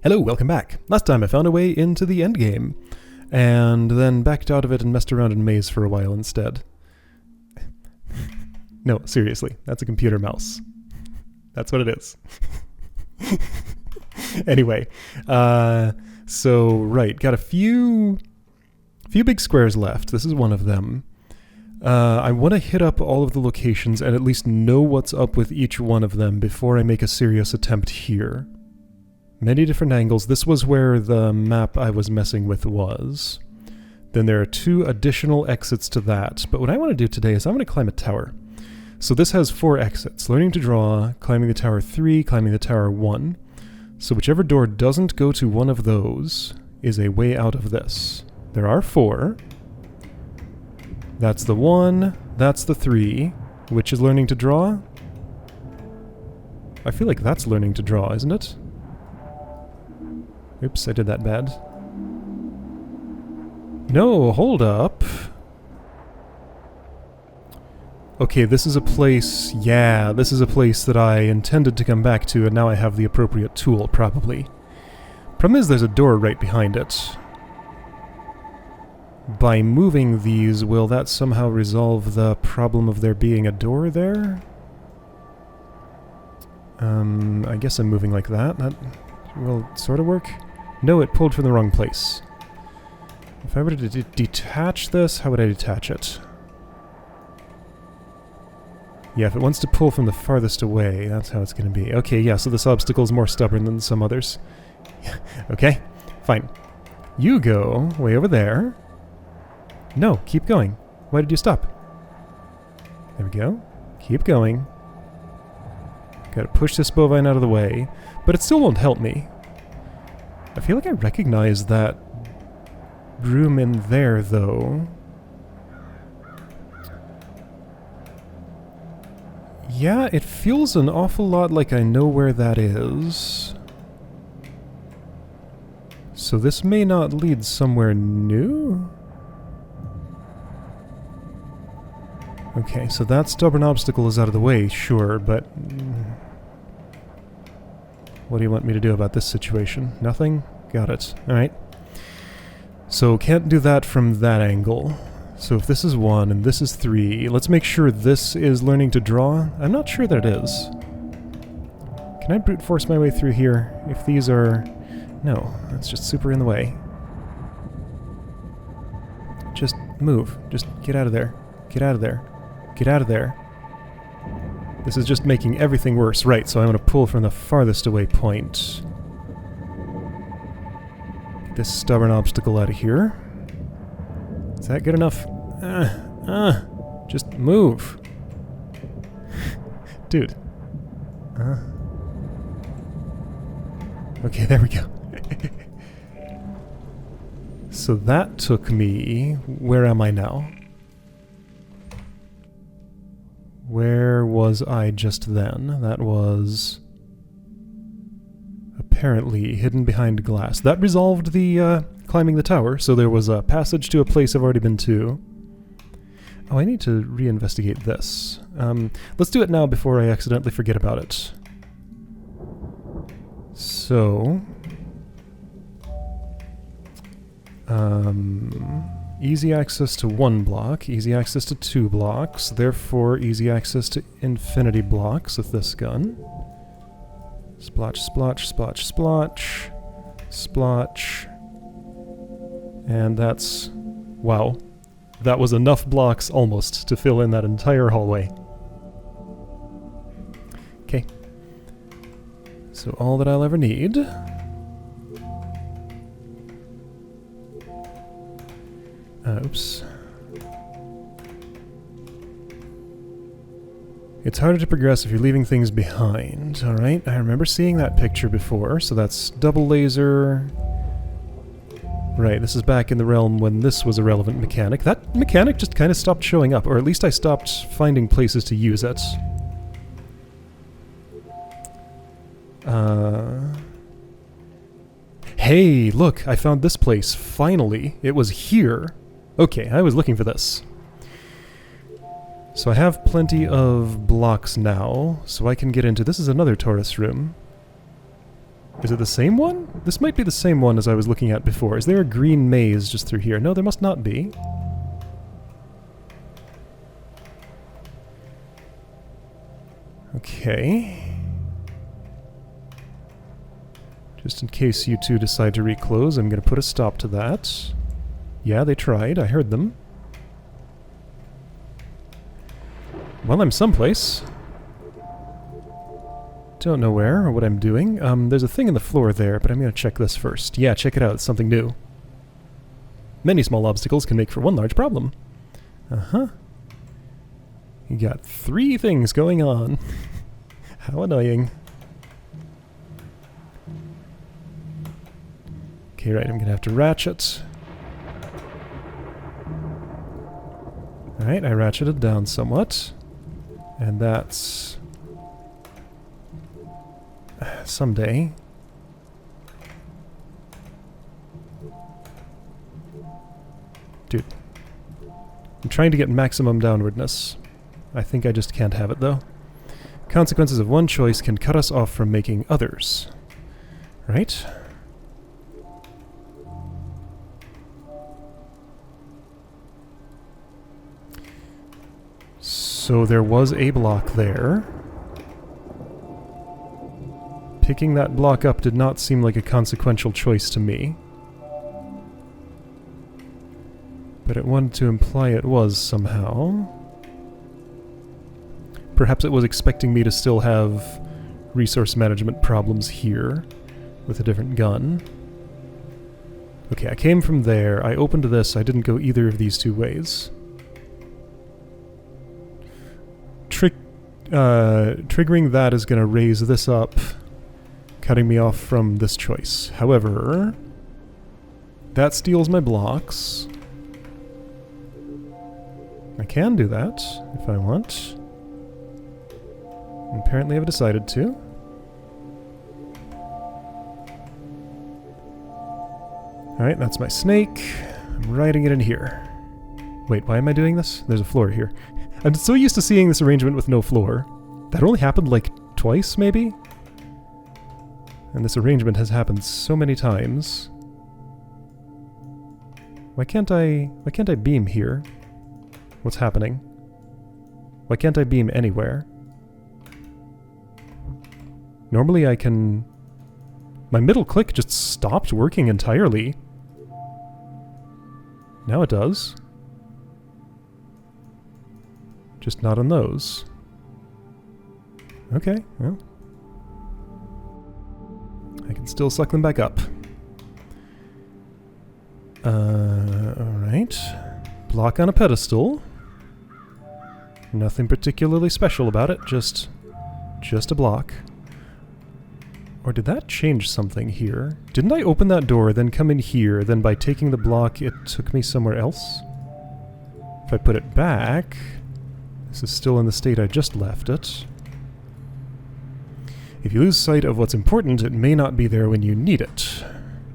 Hello, welcome back. Last time I found a way into the endgame, and then backed out of it and messed around in maze for a while instead. No, seriously, that's a computer mouse. That's what it is. Anyway, so right, got a few big squares left. This is one of them. I want to hit up all of the locations and at least know what's up with each one of them before I make a serious attempt here. Many different angles. This was where the map I was messing with was. Then there are 2 additional exits to that. But what I want to do today is I'm going to climb a tower. So this has 4 exits. Learning to draw, climbing the tower 3, climbing the tower 1. So whichever door doesn't go to one of those is a way out of this. There are 4. That's the 1, that's the 3, which is learning to draw. I feel like that's learning to draw, isn't it? Oops, I did that bad. No, hold up. Okay, this is a place... Yeah, this is a place that I intended to come back to, and now I have the appropriate tool, probably. Problem is there's a door right behind it. By moving these, will that somehow resolve the problem of there being a door there? I guess I'm moving like that. That will sort of work. No, it pulled from the wrong place. If I were to detach this, how would I detach it? Yeah, if it wants to pull from the farthest away, that's how it's going to be. Okay, yeah, so this obstacle is more stubborn than some others. Okay, fine. You go way over there. No, keep going. Why did you stop? There we go. Keep going. Gotta push this bovine out of the way, but it still won't help me. I feel like I recognize that room in there, though. Yeah, it feels an awful lot like I know where that is. So this may not lead somewhere new? Okay, so that stubborn obstacle is out of the way, sure, but... What do you want me to do about this situation? Nothing? Got it. Alright. So can't do that from that angle. So if this is 1 and this is 3, let's make sure this is learning to draw. I'm not sure that it is. Can I brute force my way through here? If these are... No, that's just super in the way. Just move. Just get out of there. Get out of there. Get out of there. This is just making everything worse. Right, so I'm going to pull from the farthest away point. Get this stubborn obstacle out of here. Is that good enough? Just move. Dude. Okay, there we go. So that took me... Where am I now? Where was I just then? That was... apparently hidden behind glass. That resolved the climbing the tower, so there was a passage to a place I've already been to. Oh, I need to reinvestigate this. Let's do it now before I accidentally forget about it. So... easy access to 1 block, easy access to 2 blocks, therefore easy access to infinity blocks with this gun. Splotch, splotch, splotch, splotch, splotch. And that's... wow. That was enough blocks, almost, to fill in that entire hallway. Okay. So all that I'll ever need... oops. It's harder to progress if you're leaving things behind. Alright, I remember seeing that picture before, so that's double laser. Right, this is back in the realm when this was a relevant mechanic. That mechanic just kind of stopped showing up, or at least I stopped finding places to use it. Hey, look, I found this place, finally. It was here. Okay, I was looking for this. So I have plenty of blocks now, so I can get into... This is another Taurus room. Is it the same one? This might be the same one as I was looking at before. Is there a green maze just through here? No, there must not be. Okay. Just in case you two decide to reclose, I'm going to put a stop to that. Yeah, they tried. I heard them. Well, I'm someplace. Don't know where or what I'm doing. There's a thing in the floor there, but I'm going to check this first. Yeah, check it out. It's something new. Many small obstacles can make for one large problem. Uh-huh. You got 3 things going on. How annoying. Okay, right, I'm going to have to ratchet. Alright, I ratcheted down somewhat. And that's... someday. Dude. I'm trying to get maximum downwardness. I think I just can't have it, though. Consequences of one choice can cut us off from making others. Right? So there was a block there. Picking that block up did not seem like a consequential choice to me. But it wanted to imply it was somehow. Perhaps it was expecting me to still have resource management problems here with a different gun. Okay, I came from there. I opened this. I didn't go either of these 2 ways. Triggering that is going to raise this up, cutting me off from this choice. However, that steals my blocks. I can do that if I want. Apparently I've decided to. Alright, that's my snake. I'm riding it in here. Wait, why am I doing this? There's a floor here. I'm so used to seeing this arrangement with no floor. That only happened like twice, maybe? And this arrangement has happened so many times. Why can't I beam here? What's happening? Why can't I beam anywhere? Normally I can... My middle click just stopped working entirely. Now it does. Just not on those. Okay, well. I can still suck them back up. Alright. Block on a pedestal. Nothing particularly special about it, just a block. Or did that change something here? Didn't I open that door, then come in here, then by taking the block it took me somewhere else? If I put it back... This is still in the state I just left it. If you lose sight of what's important, it may not be there when you need it.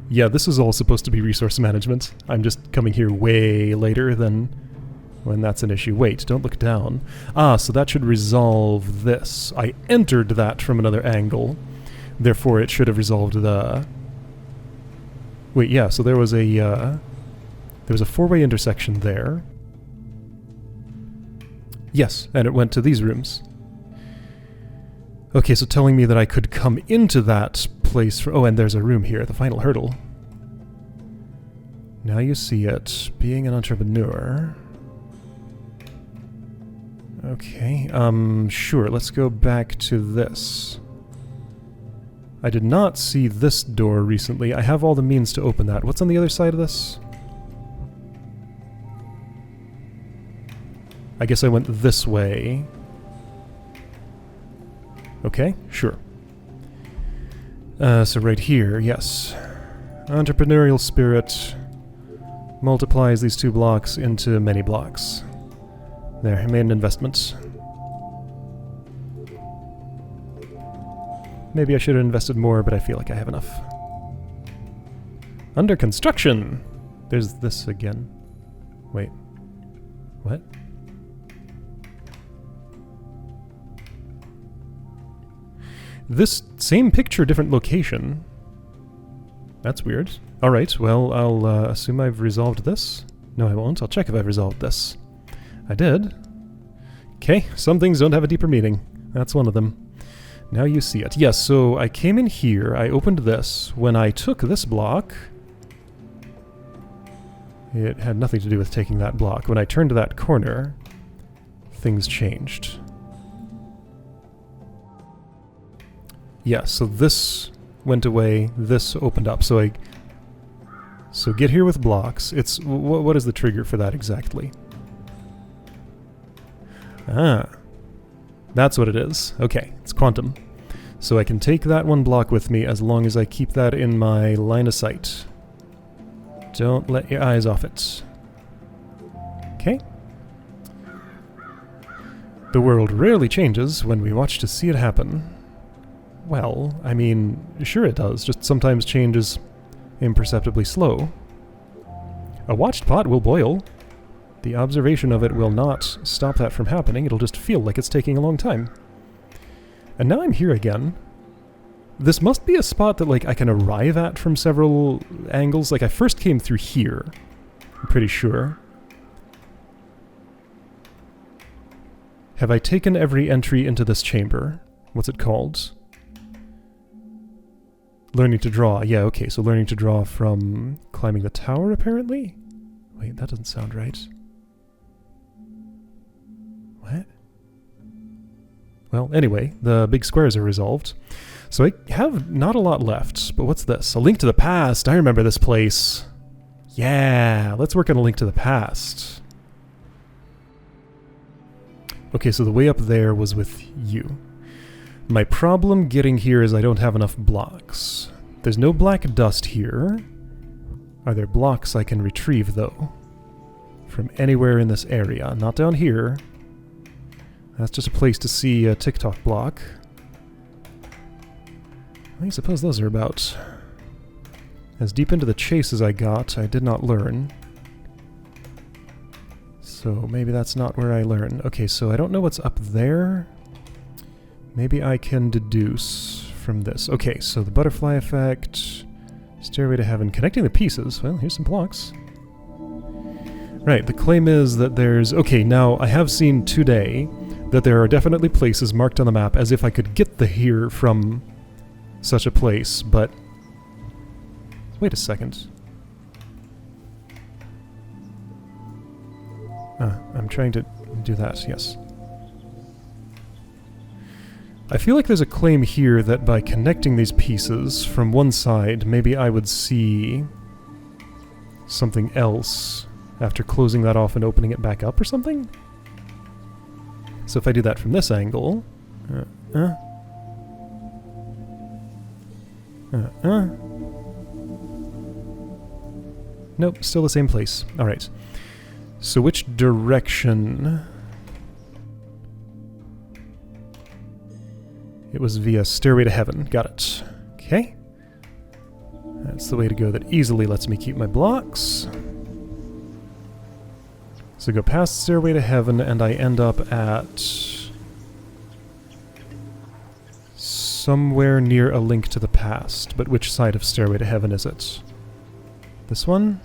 Yeah, this is all supposed to be resource management. I'm just coming here way later than when that's an issue. Wait, don't look down. Ah, so that should resolve this. I entered that from another angle. Therefore, it should have resolved the... Wait, yeah, so there was a 4-way intersection there. Yes, and it went to these rooms. Okay, so telling me that I could come into that place for... Oh, and there's a room here, the final hurdle. Now you see it. Being an entrepreneur... Okay, sure, let's go back to this. I did not see this door recently. I have all the means to open that. What's on the other side of this? I guess I went this way. Okay, sure. So right here, yes. Entrepreneurial spirit multiplies these 2 blocks into many blocks. There, I made an investment. Maybe I should have invested more, but I feel like I have enough. Under construction! There's this again. Wait. What? This same picture, different location. That's weird. Alright, well, I'll assume I've resolved this. No, I won't. I'll check if I've resolved this. I did. Okay, some things don't have a deeper meaning. That's one of them. Now you see it. Yes, so I came in here, I opened this. When I took this block... It had nothing to do with taking that block. When I turned that corner, things changed. Yeah, so this went away, this opened up. So get here with blocks. It's what is the trigger for that exactly? Ah, that's what it is. Okay, it's quantum. So I can take that one block with me as long as I keep that in my line of sight. Don't let your eyes off it. Okay. The world rarely changes when we watch to see it happen. Well, I mean, sure it does, just sometimes change is imperceptibly slow. A watched pot will boil. The observation of it will not stop that from happening, it'll just feel like it's taking a long time. And now I'm here again. This must be a spot that, like, I can arrive at from several angles. Like, I first came through here, I'm pretty sure. Have I taken every entry into this chamber? What's it called? Learning to draw. Yeah, okay, so learning to draw from climbing the tower, apparently? Wait, that doesn't sound right. What? Well, anyway, the big squares are resolved. So I have not a lot left, but what's this? A link to the past! I remember this place! Yeah, let's work on a link to the past. Okay, so the way up there was with you. My problem getting here is I don't have enough blocks. There's no black dust here. Are there blocks I can retrieve, though? From anywhere in this area. Not down here. That's just a place to see a TikTok block. I suppose those are about as deep into the chase as I got. I did not learn. So maybe that's not where I learn. Okay, so I don't know what's up there. Maybe I can deduce from this. Okay, so the butterfly effect, stairway to heaven, connecting the pieces. Well, here's some blocks. Right, the claim is that there's... Okay, now I have seen today that there are definitely places marked on the map as if I could get the here from such a place, but... Wait a second. I'm trying to do that, yes. I feel like there's a claim here that by connecting these pieces from one side, maybe I would see something else after closing that off and opening it back up or something? So if I do that from this angle... Nope, still the same place. Alright. So which direction... It was via Stairway to Heaven. Got it. Okay. That's the way to go that easily lets me keep my blocks. So go past Stairway to Heaven and I end up at... somewhere near a link to the past. But which side of Stairway to Heaven is it? This one?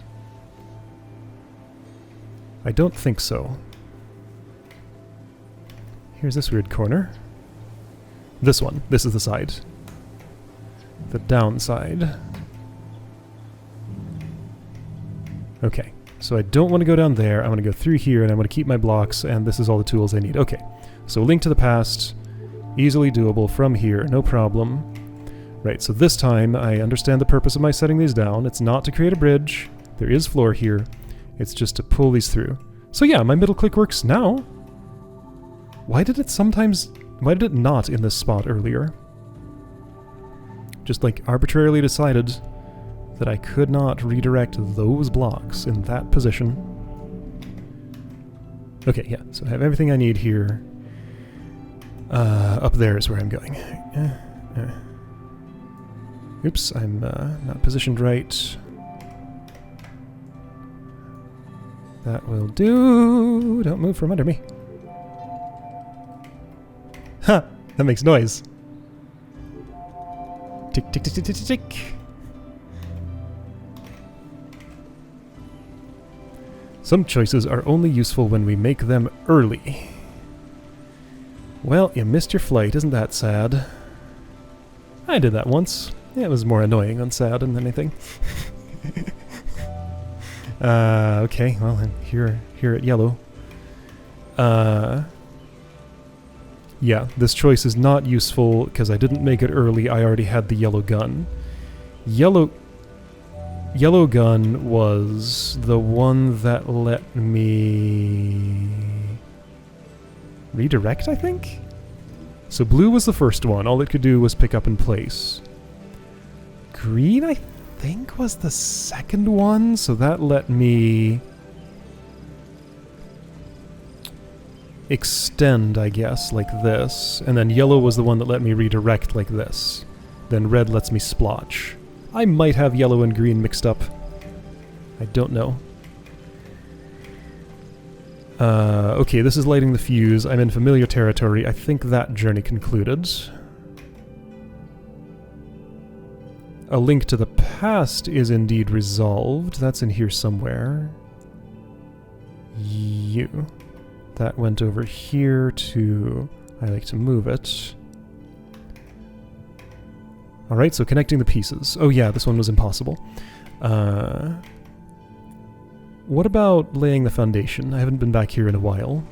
I don't think so. Here's this weird corner. This one. This is the side. The downside. Okay. So I don't want to go down there. I want to go through here, and I want to keep my blocks, and this is all the tools I need. Okay. So Link to the Past. Easily doable from here. No problem. Right, so this time I understand the purpose of my setting these down. It's not to create a bridge. There is floor here. It's just to pull these through. So yeah, my middle click works now. Why did it not in this spot earlier? Just like arbitrarily decided that I could not redirect those blocks in that position. Okay, yeah, so I have everything I need here. Up there is where I'm going. Oops, I'm not positioned right. That will do. Don't move from under me. Ha! That makes noise. Tick, tick, tick, tick, tick, tick. Some choices are only useful when we make them early. Well, you missed your flight, isn't that sad? I did that once. Yeah, it was more annoying than sad than anything. Okay, well, I'm here at yellow. Yeah, this choice is not useful because I didn't make it early. I already had the yellow gun. Yellow gun was the one that let me redirect, I think? So blue was the first one. All it could do was pick up in place. Green, I think, was the second one, so that let me extend, I guess, like this. And then yellow was the one that let me redirect like this. Then red lets me splotch. I might have yellow and green mixed up. I don't know. Okay, this is lighting the fuse. I'm in familiar territory. I think that journey concluded. A link to the past is indeed resolved. That's in here somewhere. You. That went over here to... I like to move it. Alright, so connecting the pieces. Oh yeah, this one was impossible. What about laying the foundation? I haven't been back here in a while.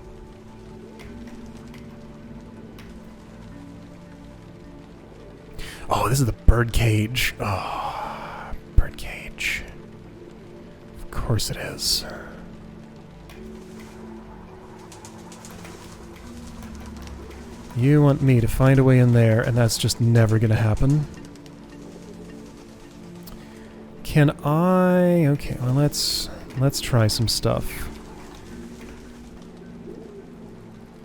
Oh, this is the bird cage. Oh, bird cage. Of course it is. You want me to find a way in there, and that's just never gonna happen. Can I... Okay, well let's try some stuff.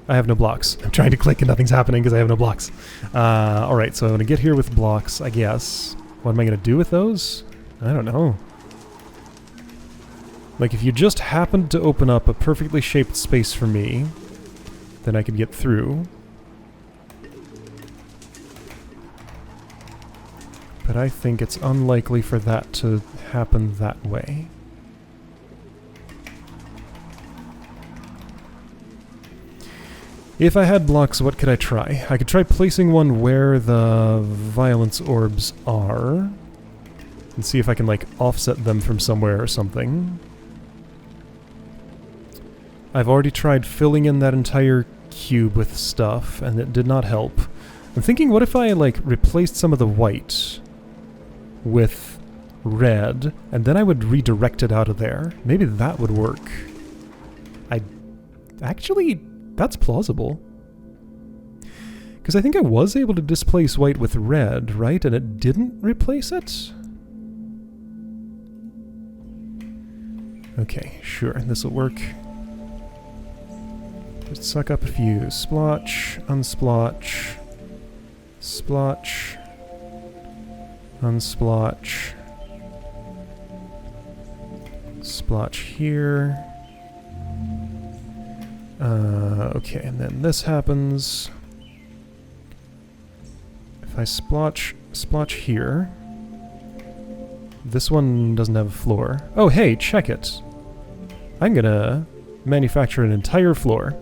I have no blocks. I'm trying to click and nothing's happening because I have no blocks. Alright, so I'm gonna get here with blocks, I guess. What am I gonna do with those? I don't know. Like, if you just happened to open up a perfectly shaped space for me, then I could get through. But I think it's unlikely for that to happen that way. If I had blocks, what could I try? I could try placing one where the violence orbs are, and see if I can, like, offset them from somewhere or something. I've already tried filling in that entire cube with stuff, and it did not help. I'm thinking, what if I, like, replaced some of the white with red, and then I would redirect it out of there? Maybe that would work. Actually, that's plausible. Because I think I was able to displace white with red, right? And it didn't replace it? Okay, sure, this'll work. Just suck up a few. Splotch, unsplotch, splotch, unsplotch, splotch here. Okay, and then this happens. If I splotch here, this one doesn't have a floor. Oh, hey, check it. I'm gonna manufacture an entire floor.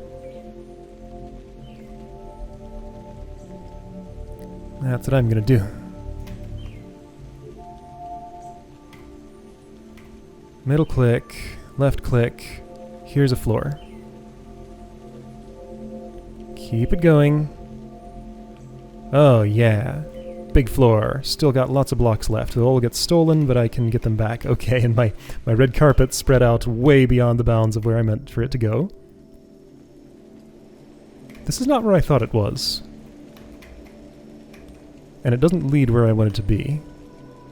That's what I'm gonna do. Middle click, left click, here's a floor. Keep it going. Oh yeah, big floor. Still got lots of blocks left. They'll all get stolen, but I can get them back. Okay, and my red carpet spread out way beyond the bounds of where I meant for it to go. This is not where I thought it was. And it doesn't lead where I want it to be.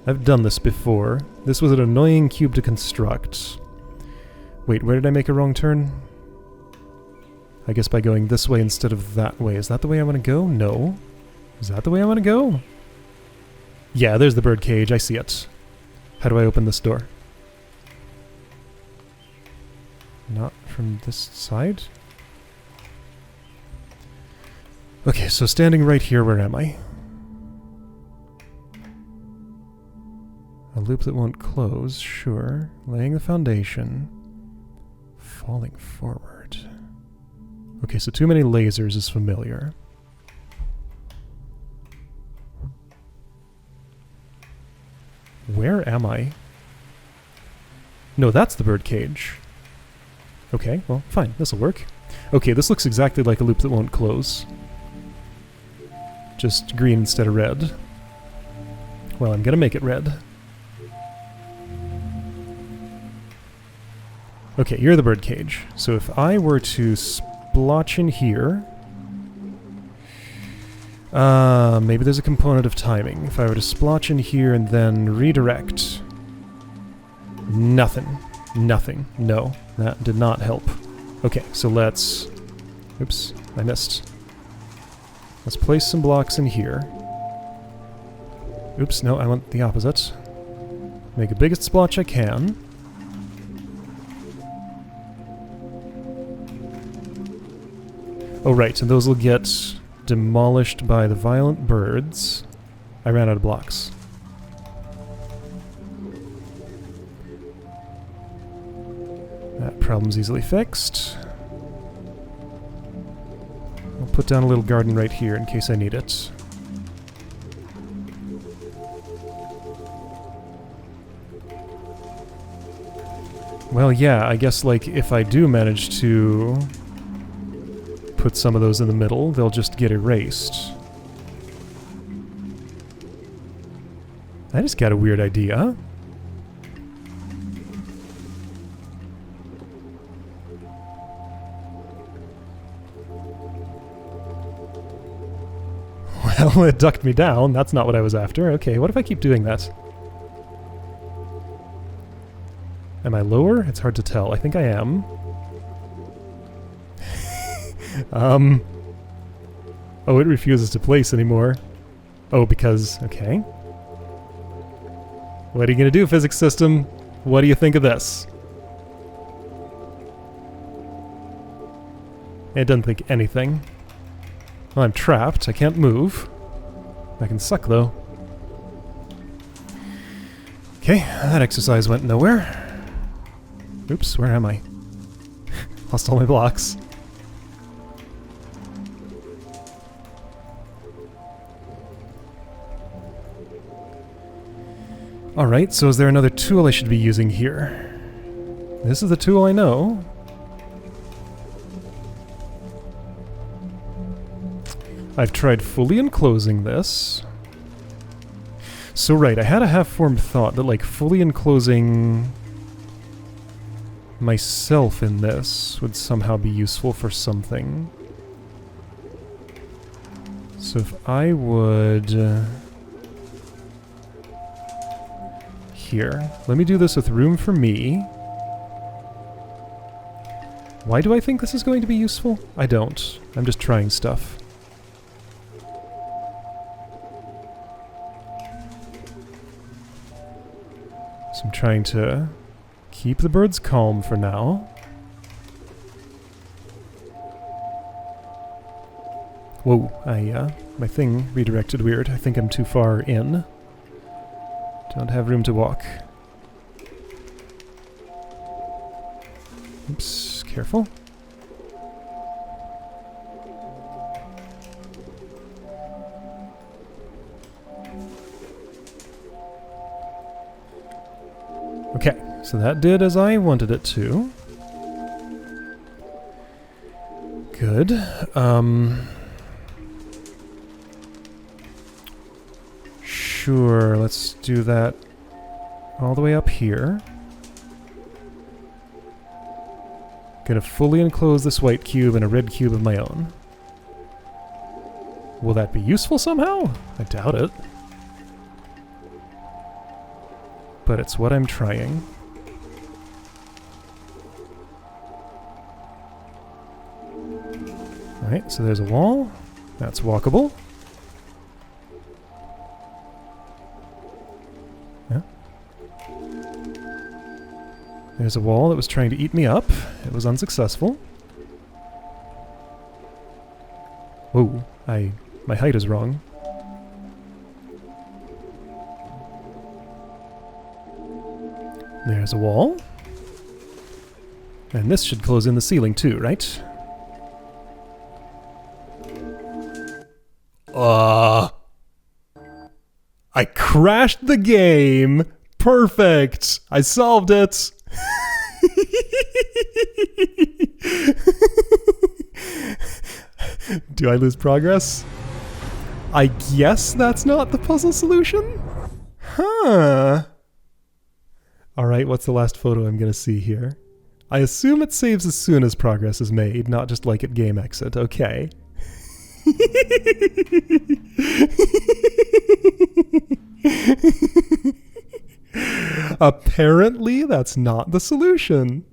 I've done this before. This was an annoying cube to construct. Wait, where did I make a wrong turn? I guess by going this way instead of that way. Is that the way I want to go? No. Is that the way I want to go? Yeah, there's the bird cage. I see it. How do I open this door? Not from this side? Okay, so standing right here, where am I? A loop that won't close, sure. Laying the foundation. falling forward. Okay, so too many lasers is familiar. Where am I? No, that's the bird cage. Okay, well, fine. This'll work. Okay, this looks exactly like a loop that won't close. Just green instead of red. Well, I'm gonna make it red. Okay, you're the bird cage. So if I were to splotch in here... maybe there's a component of timing. If I were to splotch in here and then redirect... Nothing. Nothing. No, that did not help. Okay, so let's... Oops, I missed. Let's place some blocks in here. Oops, no, I want the opposite. Make the biggest splotch I can. Oh right, and those will get demolished by the violent birds. I ran out of blocks. That problem's easily fixed. I'll put down a little garden right here in case I need it. Well, yeah, I guess, like, if I do manage to put some of those in the middle, they'll just get erased. I just got a weird idea. Well, it ducked me down. That's not what I was after. Okay, what if I keep doing that? Am I lower? It's hard to tell. I think I am. Oh, it refuses to place anymore. Oh, because... Okay. What are you gonna do, physics system? What do you think of this? It doesn't think anything. Well, I'm trapped. I can't move. I can suck, though. Okay, that exercise went nowhere. Oops, where am I? Lost all my blocks. Alright, so is there another tool I should be using here? This is the tool I know. I've tried fully enclosing this. So right, I had a half-formed thought that, like, fully enclosing myself in this would somehow be useful for something. So if I would... here. Let me do this with room for me. Why do I think this is going to be useful? I don't. I'm just trying stuff. So I'm trying to keep the birds calm for now. Whoa, my thing redirected weird. I think I'm too far in. Don't have room to walk. Oops, careful. Okay, so that did as I wanted it to. Good. Sure, let's do that all the way up here. Gonna fully enclose this white cube and a red cube of my own. Will that be useful somehow? I doubt it. But it's what I'm trying. Alright, so there's a wall. That's walkable. Yeah. There's a wall that was trying to eat me up. It was unsuccessful. Whoa, my height is wrong. There's a wall. And this should close in the ceiling too, right? I crashed the game! Perfect! I solved it! Do I lose progress? I guess that's not the puzzle solution? Huh. Alright, what's the last photo I'm gonna see here? I assume it saves as soon as progress is made, not just like at game exit. Okay. Apparently, that's not the solution.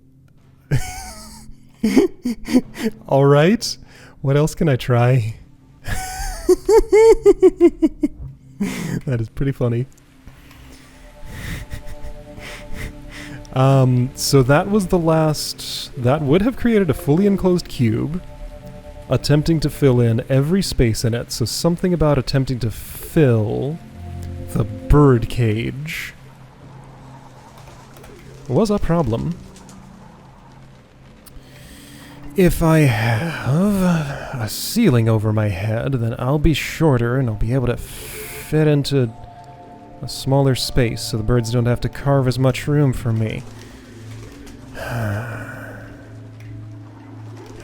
Alright, what else can I try? That is pretty funny. So that was the last... That would have created a fully enclosed cube, attempting to fill in every space in it. So something about attempting to fill the bird cage was a problem. If I have a ceiling over my head, then I'll be shorter and I'll be able to fit into a smaller space so the birds don't have to carve as much room for me.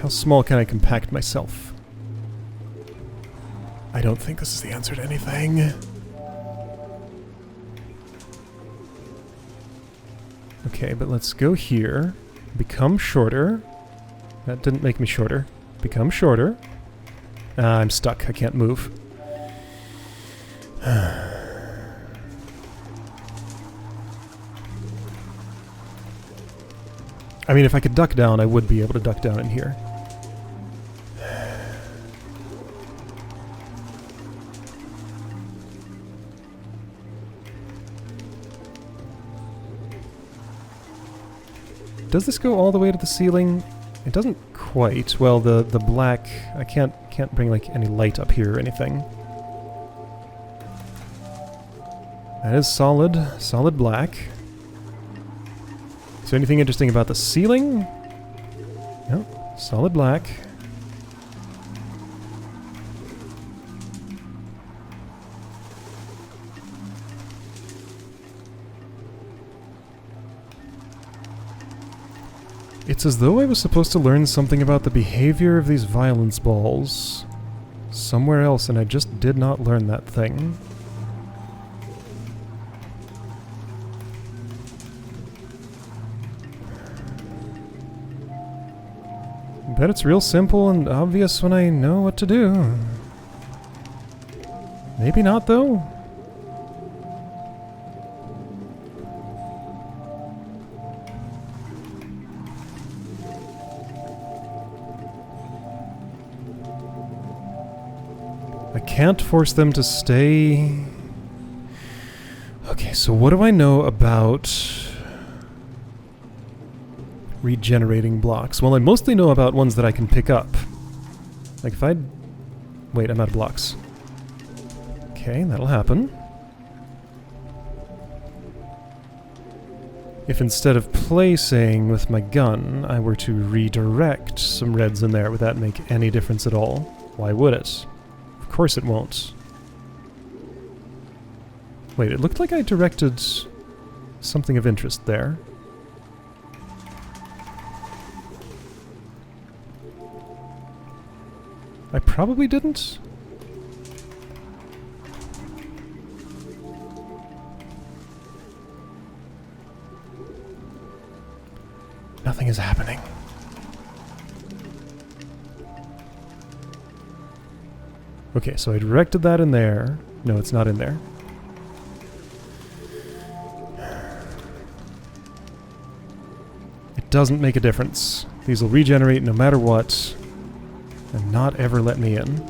How small can I compact myself? I don't think this is the answer to anything. Okay, but let's go here. Become shorter. That didn't make me shorter. Become shorter. I'm stuck. I can't move. I mean, if I could duck down, I would be able to duck down in here. Does this go all the way to the ceiling? It doesn't quite. Well, the black... I can't bring, like, any light up here or anything. That is solid black. Is there anything interesting about the ceiling? No, solid black. It's as though I was supposed to learn something about the behavior of these violence balls somewhere else, and I just did not learn that thing. I bet it's real simple and obvious when I know what to do. Maybe not, though. I can't force them to stay... Okay, so what do I know about regenerating blocks? Well, I mostly know about ones that I can pick up. Like if I... Wait, I'm out of blocks. Okay, that'll happen. If instead of placing with my gun, I were to redirect some reds in there, would that make any difference at all? Why would it? Of course it won't. Wait, it looked like I directed something of interest there. I probably didn't. Nothing is happening. Okay, so I directed that in there. No, it's not in there. It doesn't make a difference. These will regenerate no matter what, and not ever let me in.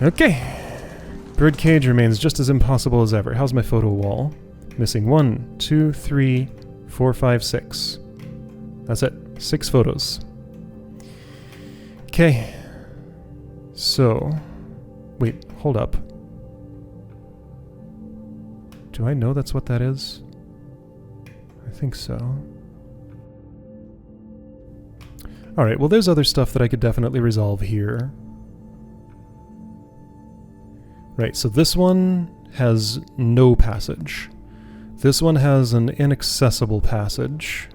Okay. Birdcage remains just as impossible as ever. How's my photo wall? Missing 1, 2, 3, 4, 5, 6. That's it. 6 photos. Okay. So... Wait, hold up. Do I know that's what that is? I think so. Alright, well there's other stuff that I could definitely resolve here. Right, so this one has no passage. This one has an inaccessible passage.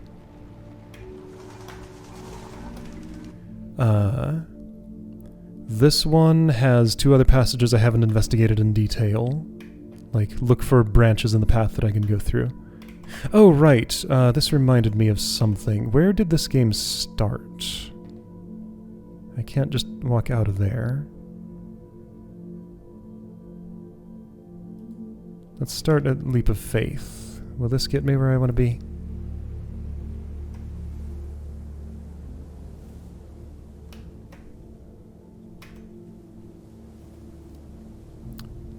This one has 2 other passages I haven't investigated in detail. Like, look for branches in the path that I can go through. Oh, right. This reminded me of something. Where did this game start? I can't just walk out of there. Let's start at Leap of Faith. Will this get me where I want to be?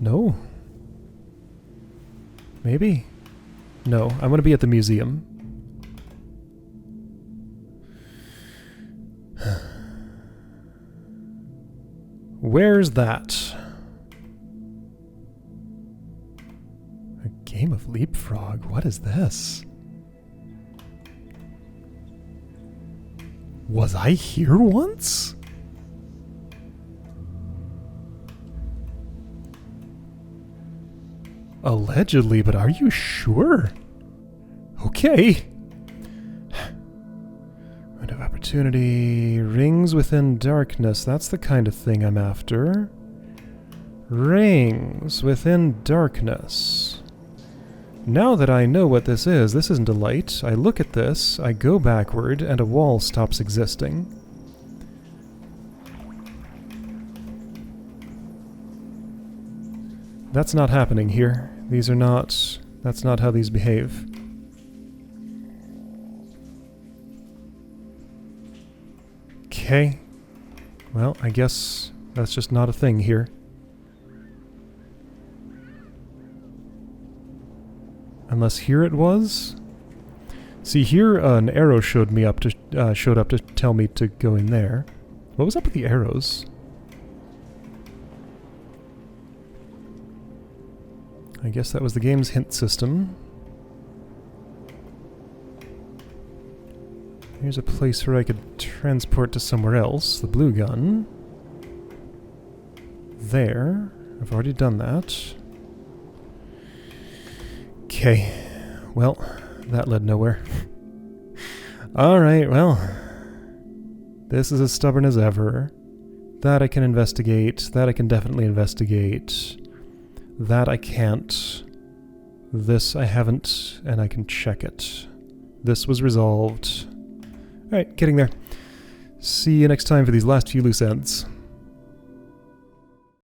No. Maybe? No, I want to be at the museum. Where's that? A game of leapfrog? What is this? Was I here once? Allegedly, but are you sure? Okay. Wind of opportunity. Rings within darkness. That's the kind of thing I'm after. Rings within darkness. Now that I know what this isn't a light. I look at this, I go backward, and a wall stops existing. That's not happening here. These are not... That's not how these behave. Okay. Well, I guess that's just not a thing here. Unless here it was? See, here an arrow showed up to tell me to go in there. What was up with the arrows? I guess that was the game's hint system. Here's a place where I could transport to somewhere else. The blue gun. There. I've already done that. Okay. Well, that led nowhere. Alright, well. This is as stubborn as ever. That I can investigate. That I can definitely investigate. That I can't. This I haven't, and I can check it. This was resolved. Alright, getting there. See you next time for these last few loose ends.